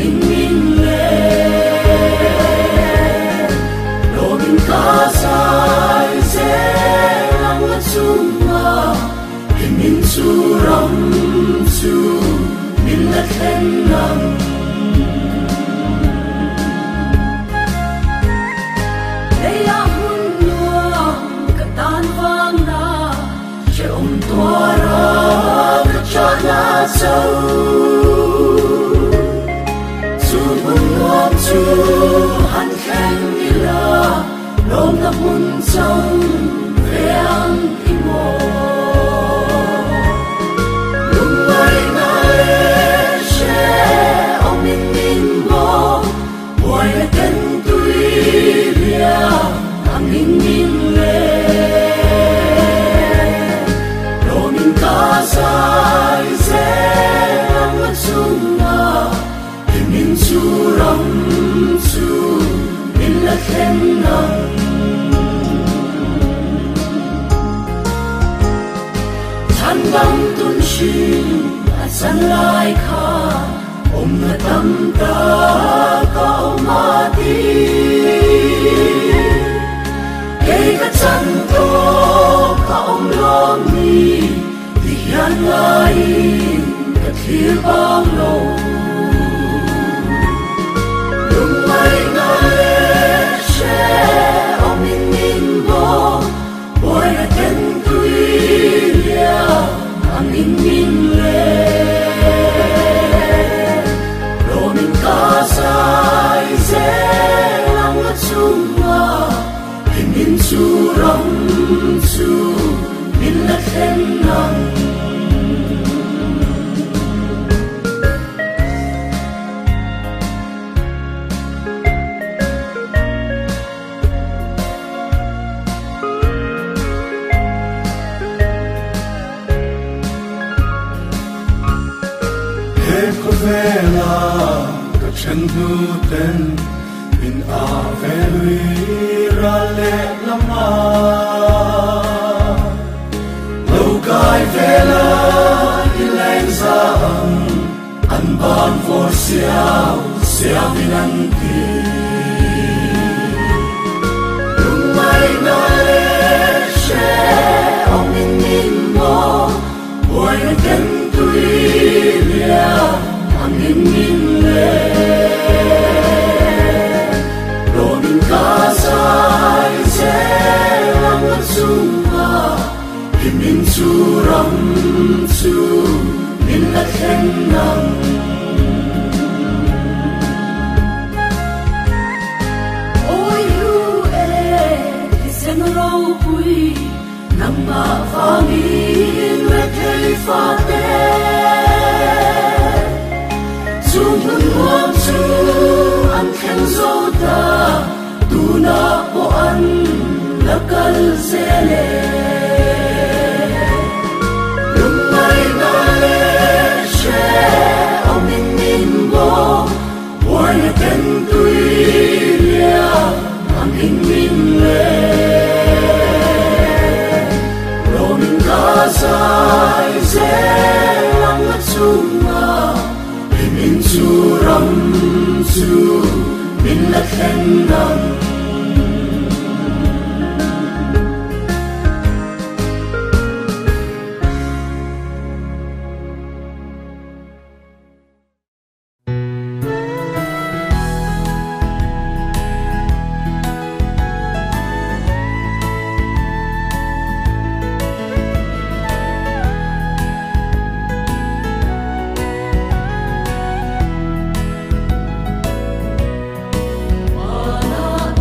in min le lo min ka sai se lang chuma in min chu ram chu min la khen nam leya hun nuang ka tan wang na che tua ra ka cha na sau chu han khen ni la lom na mun song veang i mo lung mai na she ong min min mo boy na ten tui ria ang min min le lo min ka sai se ang chung na min chu ram chu min la khen nam chan dam tun shin a chan lai kha na tam ta ka ma ti ke ka chan to ka lo mi ti hian lai ka thir bang lo mai na she ong min min bo boy na ten tui ria ang min min le lo min ka sai se lang chuma in min chu ram chu min la khen nam vela ka chen nu ten min a velui ra le lama lo kai vela i leng za an ban for siao sia vinan ti lung mai na le she ong min min mo boy na ten tui ria in min le lo min ka sai se lang chuma in min chu ram chu min la khen nam oi lu e sen ro pui nam ma va min we thei fa te chung muam chu an khen zo ta tu na po an la kal se le lung mai na le she ong min min bo boy na ten tui ria ang min min le lo min ka sai se lang chuma min chu ram chu min la khen nam Mana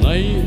Hãy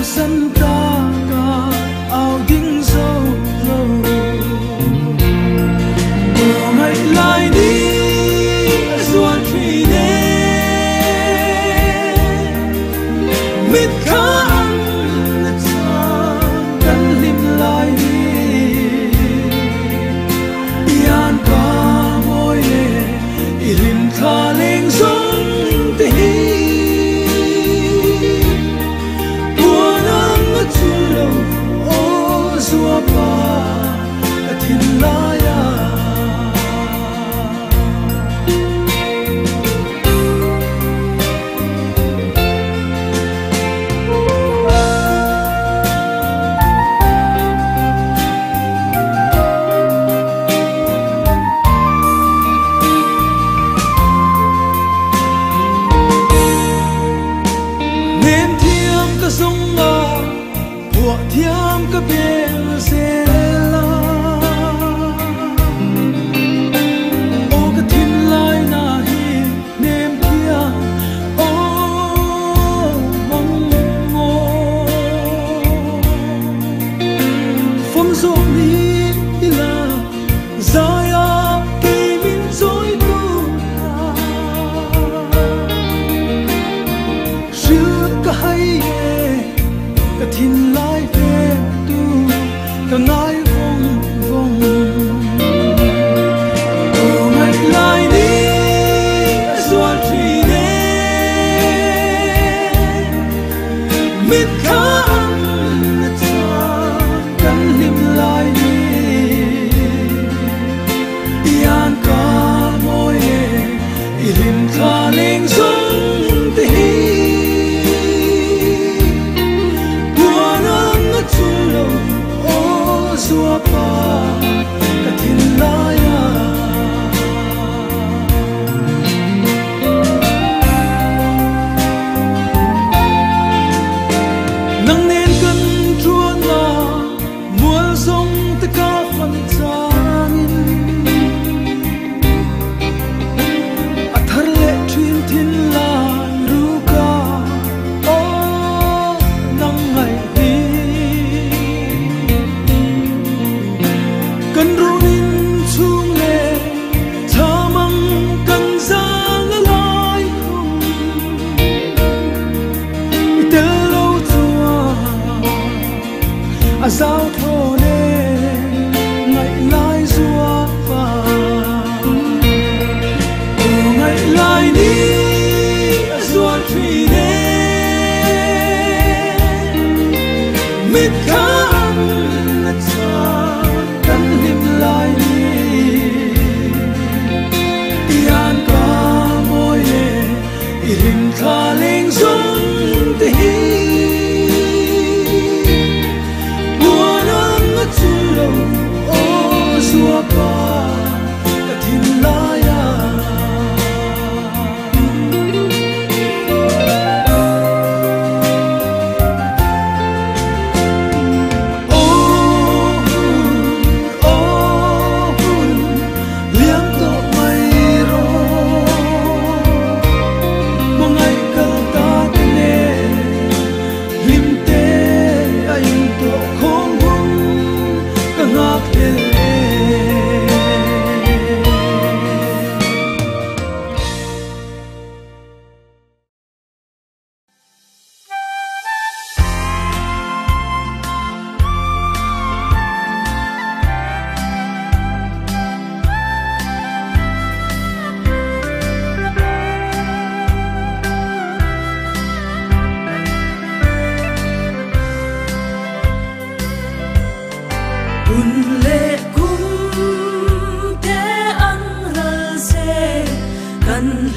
subscribe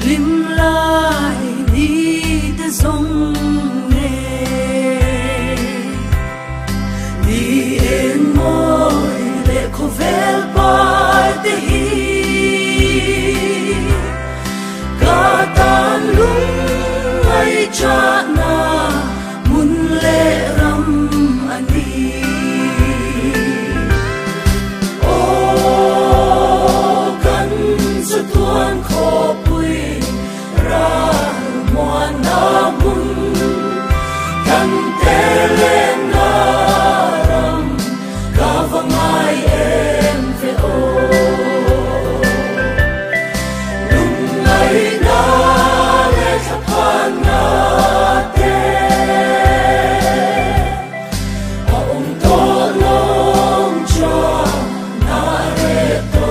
lim lai ni te zong ne ni en moi le khovel pa te hi ka tan lung ai cha na mun le ram ani tuan kho pui ra moan na mun kan te le na ram ka vangai em ve o lung ai na le thapan na te ong to long cho na re to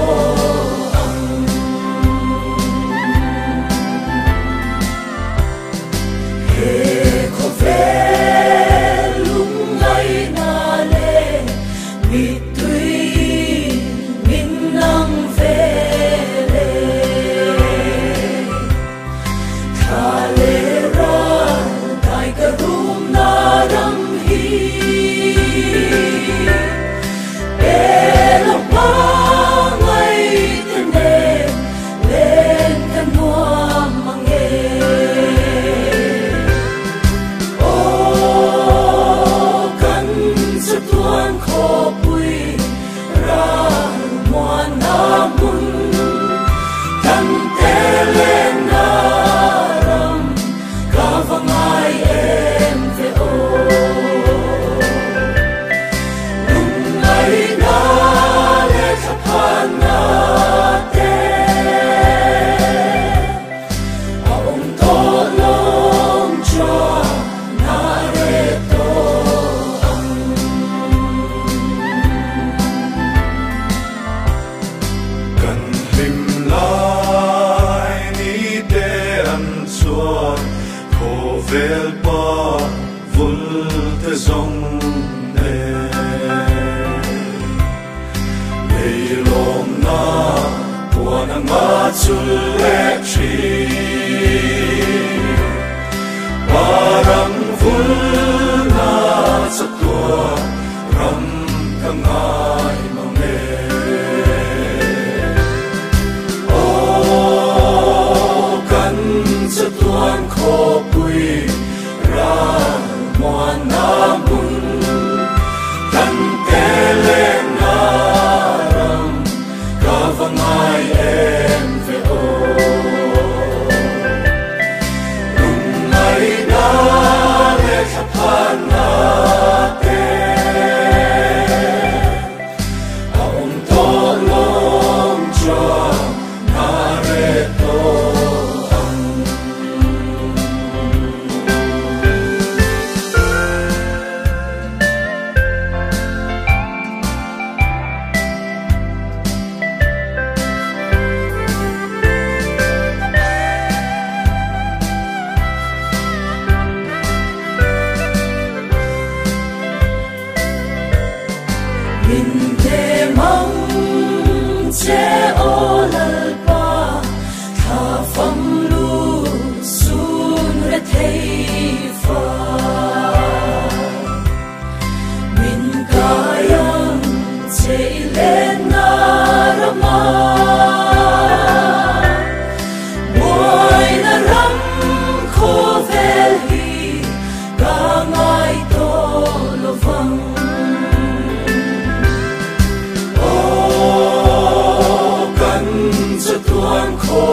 tuan kho